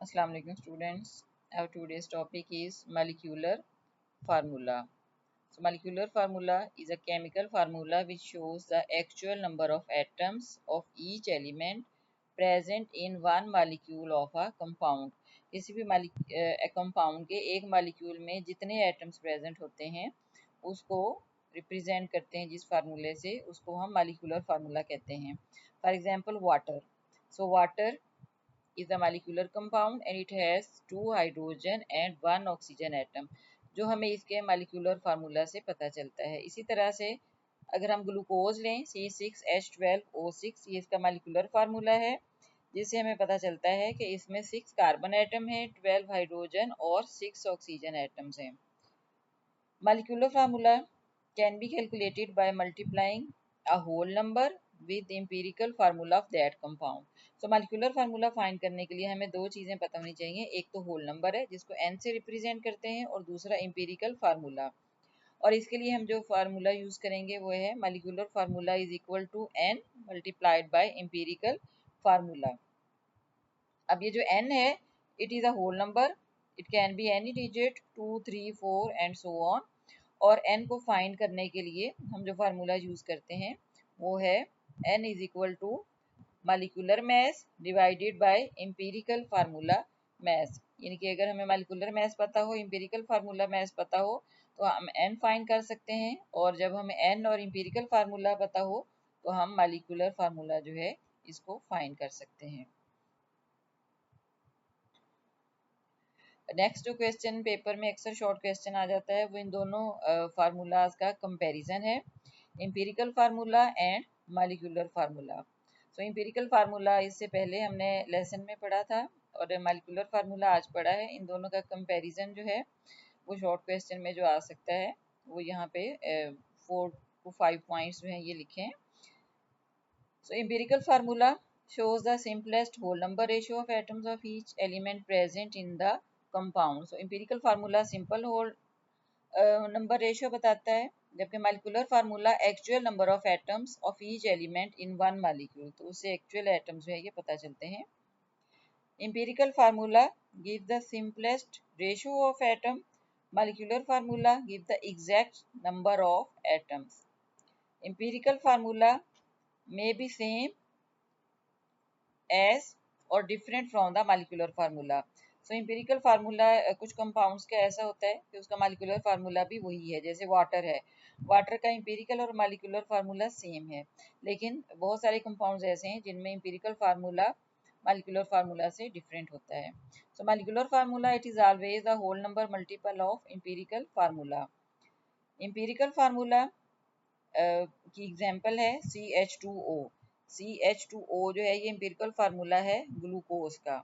Assalamu alaikum students. Our today's topic is molecular formula. So molecular formula is a chemical formula which shows the actual number of atoms of each element present in one molecule of a compound. किसी भी compound के एक molecule में जितने atoms present होते हैं उसको represent करते हैं जिस फार्मूले से, उसको हम मॉलिक्यूलर फार्मूला कहते हैं. For example water. So water is a molecular compound and it has 2 hydrogen and 1 oxygen atom, जो हमें इसके molecular फार्मूला से पता चलता है. इसी तरह से अगर हम ग्लूकोज लें C6H12O6, ये इसका molecular फार्मूला है जिससे हमें पता चलता है कि इसमें 6 कार्बन एटम है, 12 हाइड्रोजन और 6 ऑक्सीजन एटम्स हैं. Molecular formula can be calculated by multiplying a whole number with empirical formula of that compound. So molecular formula find करने के लिए हमें दो चीज़ें पता होनी चाहिए. एक तो होल नंबर है जिसको n से रिप्रेजेंट करते हैं और दूसरा empirical फार्मूला. और इसके लिए हम जो फार्मूला यूज़ करेंगे वो है molecular formula is equal to n multiplied by empirical formula. अब ये जो n है it is a whole number, it can be any digit 2, 3, 4 and so on. और n को फाइंड करने के लिए हम जो फार्मूला यूज करते हैं वो है n is equal to molecular mass divided by empirical formula mass. यानी कि अगर हमें मॉलिक्यूलर मास पता हो, एम्पिरिकल फार्मूला मास पता हो तो हम n फाइंड कर सकते हैं, और जब हमें n और एम्पिरिकल फार्मूला पता हो तो हम मॉलिक्यूलर फार्मूला जो है इसको फाइंड कर सकते हैं. नेक्स्ट जो क्वेश्चन पेपर में अक्सर शॉर्ट क्वेश्चन आ जाता है वो इन दोनों फार्मूलाज का कंपैरिजन है, empirical formula and molecular formula. So empirical formula इससे पहले हमने लेसन में पढ़ा था और मॉलिक्यूलर फार्मूला आज पढ़ा है. इन दोनों का कंपैरिजन जो है वो शॉर्ट क्वेश्चन में जो आ सकता है वो यहाँ पे 4 to 5 पॉइंट्स जो हैं ये लिखे हैं. So empirical formula shows the simplest whole number ratio of atoms of each element present in the compound. So empirical formula simple whole number ratio बताता है, जबकि molecular formula actual number of atoms of each element in one molecule, तो उससे actual atoms जो है ये पता चलते हैं. Empirical formula give the simplest ratio of atom, molecular formula give the exact number of atoms. Empirical formula may be same as और different from the molecular formula. So empirical formula कुछ compounds का ऐसा होता है कि उसका molecular formula भी वही है. जैसे वाटर है, वाटर का एम्पिरिकल और मॉलिक्यूलर फार्मूला सेम है, लेकिन बहुत सारे कंपाउंड्स ऐसे हैं जिनमें एम्पिरिकल फार्मूला मॉलिक्यूलर फार्मूला से डिफरेंट होता है. So molecular formula it is always the whole number multiple of empirical formula. Empirical formula की एग्जांपल है CH2O. CH2O जो है ये एम्पिरिकल फार्मूला है ग्लूकोज का,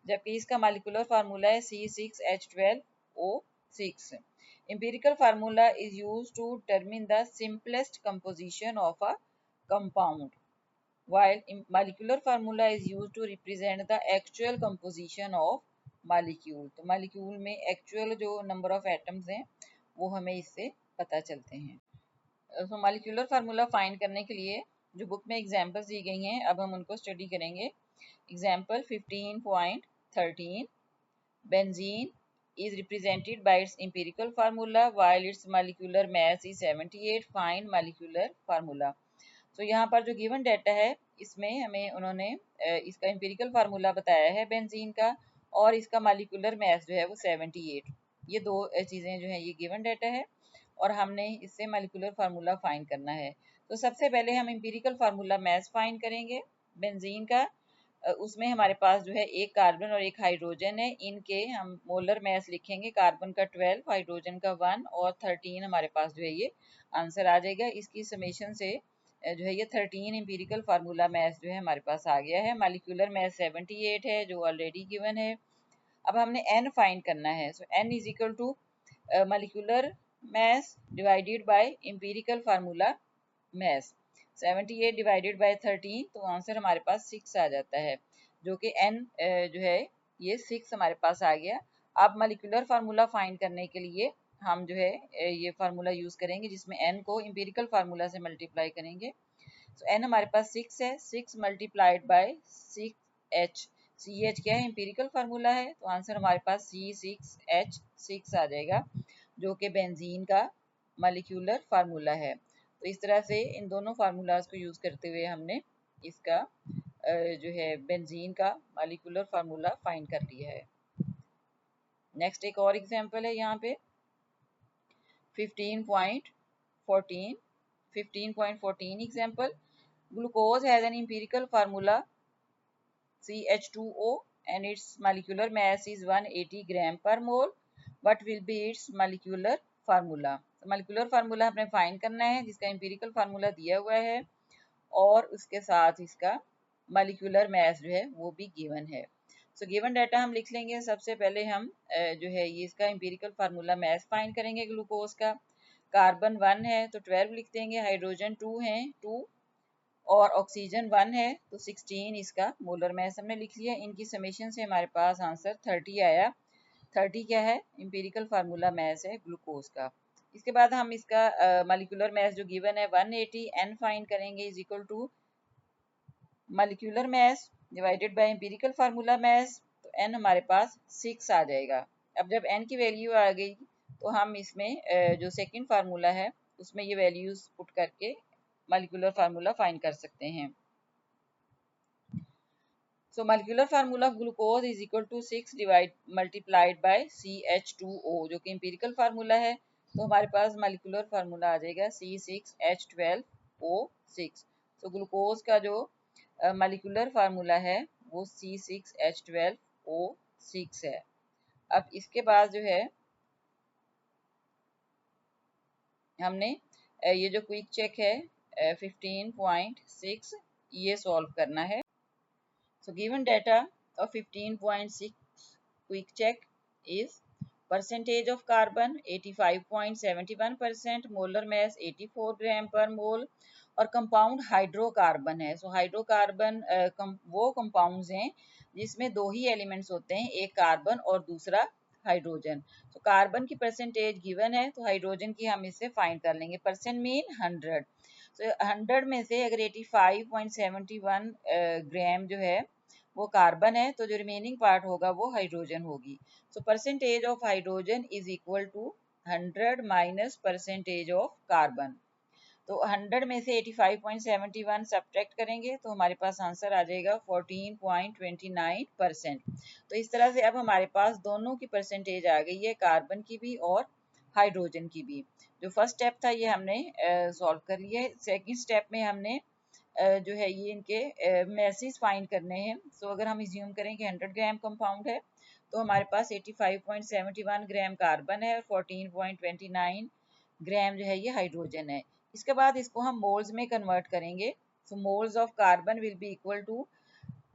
जबकि इसका मॉलिक्यूलर फार्मूला है C6H12O6. Empirical formula is used to determine the simplest composition of a compound, while molecular formula is used to represent the actual composition of molecule. तो molecule में actual जो number of atoms हैं वो हमें इससे पता चलते हैं. तो मॉलिक्यूलर फार्मूला फाइंड करने के लिए जो बुक में एग्जांपल्स दी गई हैं अब हम उनको स्टडी करेंगे. Example 15.13. Benzene is represented by its empirical formula while its molecular mass is 78. Find molecular formula. तो यहाँ पर जो गिवन डाटा है इसमें हमें उन्होंने इसका एम्पिरिकल फार्मूला बताया है बेंजीन का, और इसका मॉलिक्यूलर मास जो है वो 78. ये दो चीज़ें जो है ये गिवन डाटा है और हमने इससे मॉलिक्यूलर फार्मूला फाइंड करना है. तो सबसे पहले हम एम्पिरिकल फार्मूला मास फाइंड करेंगे बेंजीन का. उसमें हमारे पास जो है एक कार्बन और एक हाइड्रोजन है, इनके हम मोलर मास लिखेंगे. कार्बन का 12, हाइड्रोजन का 1 और 13 हमारे पास जो है ये आंसर आ जाएगा. इसकी समेशन से जो है ये 13 एम्पिरिकल फार्मूला मास जो है हमारे पास आ गया है. मॉलिक्यूलर मास 78 है जो ऑलरेडी गिवन है. अब हमने n फाइंड करना है. So n is equal to molecular mass divided by empirical formula mass. 78 divided by 13 तो आंसर हमारे पास 6 आ जाता है, जो कि n जो है ये 6 हमारे पास आ गया. अब मॉलिक्यूलर फार्मूला फाइंड करने के लिए हम जो है ये फार्मूला यूज करेंगे जिसमें n को एम्पिरिकल फार्मूला से मल्टीप्लाई करेंगे. तो n हमारे पास 6 है, 6 मल्टीप्लाइड बाय 6H. CH क्या है, एम्पिरिकल फार्मूला है, तो आंसर हमारे पास C6H6 आ जाएगा, जो कि बेंजीन का मॉलिक्यूलर फार्मूला है। तो इस तरह से इन दोनों फार्मूलाज को यूज करते हुए हमने इसका जो है बेंजीन का मॉलिक्यूलर फार्मूला फाइंड कर लिया है। नेक्स्ट एक और एग्जांपल है यहाँ पे 15.14 example. Glucose has an empirical formula CH2O and its molecular mass is 180 gram per mole. What will be its molecular formula? molecular formula हमने फाइंड करना है जिसका empirical formula दिया हुआ है और उसके साथ इसका molecular mass जो है वो भी given है। So given data हम लिख लेंगे। सबसे पहले हम जो है ये इसका empirical formula mass फाइंड करेंगे ग्लूकोज का। कार्बन 1 है तो 12 लिख देंगे, हाइड्रोजन 2 है 2 और ऑक्सीजन 1 है तो 16 इसका मोलर मास हमने लिख लिया। इनकी समेशन से हमारे पास आंसर 30 आया। 30 क्या है, एम्पिरिकल फार्मूला मास है ग्लूकोज का। इसके बाद हम इसका मॉलिक्यूलर मास जो गिवन है 180 n फाइंड करेंगे is equal to molecular mass divided by empirical formula mass, तो n हमारे पास 6 आ जाएगा। अब जब n की वैल्यू आ गई तो हम इसमें जो सेकंड फार्मूला है उसमें ये वैल्यूज पुट करके मॉलिक्यूलर फार्मूला फाइंड कर सकते हैं। So molecular formula of glucose is equal to 6 divide multiplied by CH2O जो कि एम्पिरिकल फार्मूला है, तो हमारे पास मॉलिक्यूलर फार्मूला आ जाएगा C6H12O6। तो ग्लूकोज का जो मॉलिक्यूलर फार्मूला है वो C6H12O6 है। अब इसके बाद जो है हमने ये जो क्विक चेक है 15.6 ये सॉल्व करना है। So given data of 15.6 quick check is percentage of carbon 85.71%, molar mass 84 gram per mole और कंपाउंड हाइड्रोकार्बन है। सो हाइड्रोकार्बन वो कंपाउंड्स हैं जिसमें दो ही एलिमेंट्स होते हैं, एक कार्बन और दूसरा हाइड्रोजन। तो कार्बन की परसेंटेज गिवन है तो हाइड्रोजन की हम इससे फाइंड कर लेंगे। परसेंट मीन 100, तो 100 में से अगर 85.71 ग्राम जो है वो कार्बन है तो जो रिमेनिंग पार्ट होगा वो हाइड्रोजन होगी। So percentage of hydrogen is equal to 100 minus percentage of carbon. तो 100 में से 85.71 सब्ट्रैक्ट करेंगे तो हमारे पास आंसर आ जाएगा 14.29%। तो इस तरह से अब हमारे पास दोनों की परसेंटेज आ गई है, कार्बन की भी और हाइड्रोजन की भी। जो फर्स्ट स्टेप था ये हमने सॉल्व कर लिया है। सेकेंड स्टेप में हमने जो है ये इनके मैसेज फाइंड करने हैं। सो अगर हम इज्यूम करें कि 100 ग्राम कंपाउंड है तो हमारे पास 85.71 ग्राम कार्बन है और 14.29 ग्राम जो है ये हाइड्रोजन है। इसके बाद इसको हम मोल्स में कन्वर्ट करेंगे। So moles of carbon will be equal to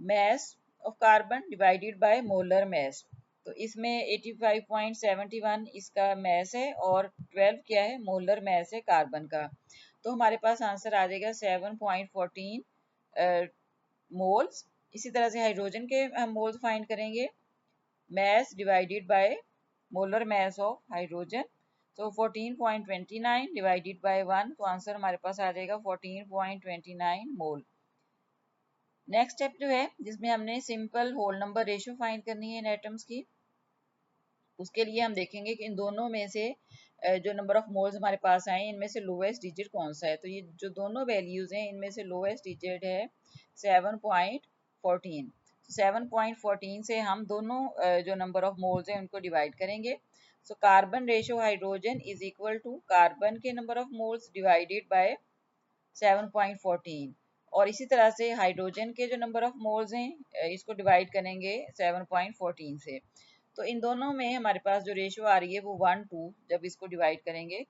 mass of carbon divided by molar mass। तो इसमें 85.71 इसका mass है और 12 क्या है, मोलर mass है कार्बन का। तो हमारे पास आंसर आ जाएगा 7.14 मोल्स। इसी तरह से हाइड्रोजन के हम मोल्स फाइंड करेंगे, mass divided by molar mass of hydrogen। तो 14.29 डिवाइडेड बाय 1, तो आंसर हमारे पास आ जाएगा 14.29 मोल। नेक्स्ट स्टेप जो है जिसमें हमने simple whole number ratio find करनी है इन एटम्स की, उसके लिए हम देखेंगे कि इन दोनों में से जो नंबर ऑफ मोल्स हमारे पास आए इनमें से लोएस्ट डिजिट कौन सा है। तो ये जो दोनों वैल्यूज हैं इनमें से लोएस्ट डिजिट है 7.14। 7.14 से हम दोनों जो नंबर ऑफ मोल्स हैं उनको डिवाइड करेंगे। So carbon ratio hydrogen is equal to carbon के number of moles divided by 7.14 और इसी तरह से हाइड्रोजन के जो नंबर ऑफ मोल्स हैं इसको डिवाइड करेंगे 7.14 से। तो इन दोनों में हमारे पास जो रेशियो आ रही है वो 1:2 जब इसको डिवाइड करेंगे।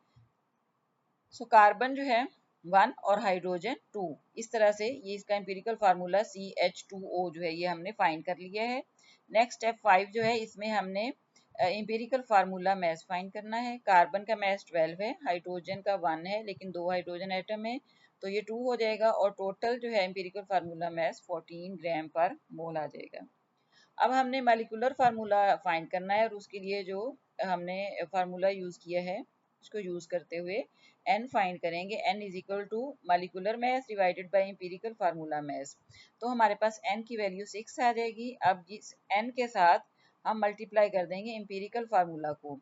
सो कार्बन जो है 1 और हाइड्रोजन 2, इस तरह से ये इसका एम्पिरिकल फार्मूला CH2O जो है ये हमने फाइंड कर लिया है। नेक्स्ट स्टेप 5 जो है इसमें हमने एम्पिरिकल फार्मूला मास फाइंड करना है। कार्बन का मास 12 है, हाइड्रोजन का 1 है लेकिन 2 हाइड्रोजन एटम है तो ये 2 हो जाएगा और टोटल जो है एम्पिरिकल फार्मूला मास 14 ग्राम पर मोल आ जाएगा। अब हमने मॉलिक्यूलर फार्मूला फाइंड करना है और उसके लिए जो हमने फार्मूला यूज किया है इसको यूज करते हुए n फाइंड करेंगे। n is equal to molecular mass divided by empirical formula mass. तो हमारे पास n की वैल्यू 6 आ जाएगी। अब इस n के साथ हम मल्टीप्लाई कर देंगे एम्पिरिकल फार्मूला को।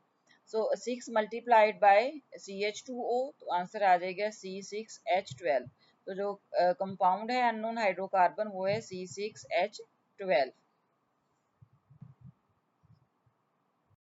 सो 6 मल्टीप्लाइड बाय CH2O, तो आंसर आ जाएगा C6H12। तो जो कंपाउंड है अननोन हाइड्रोकार्बन वो है C6H12।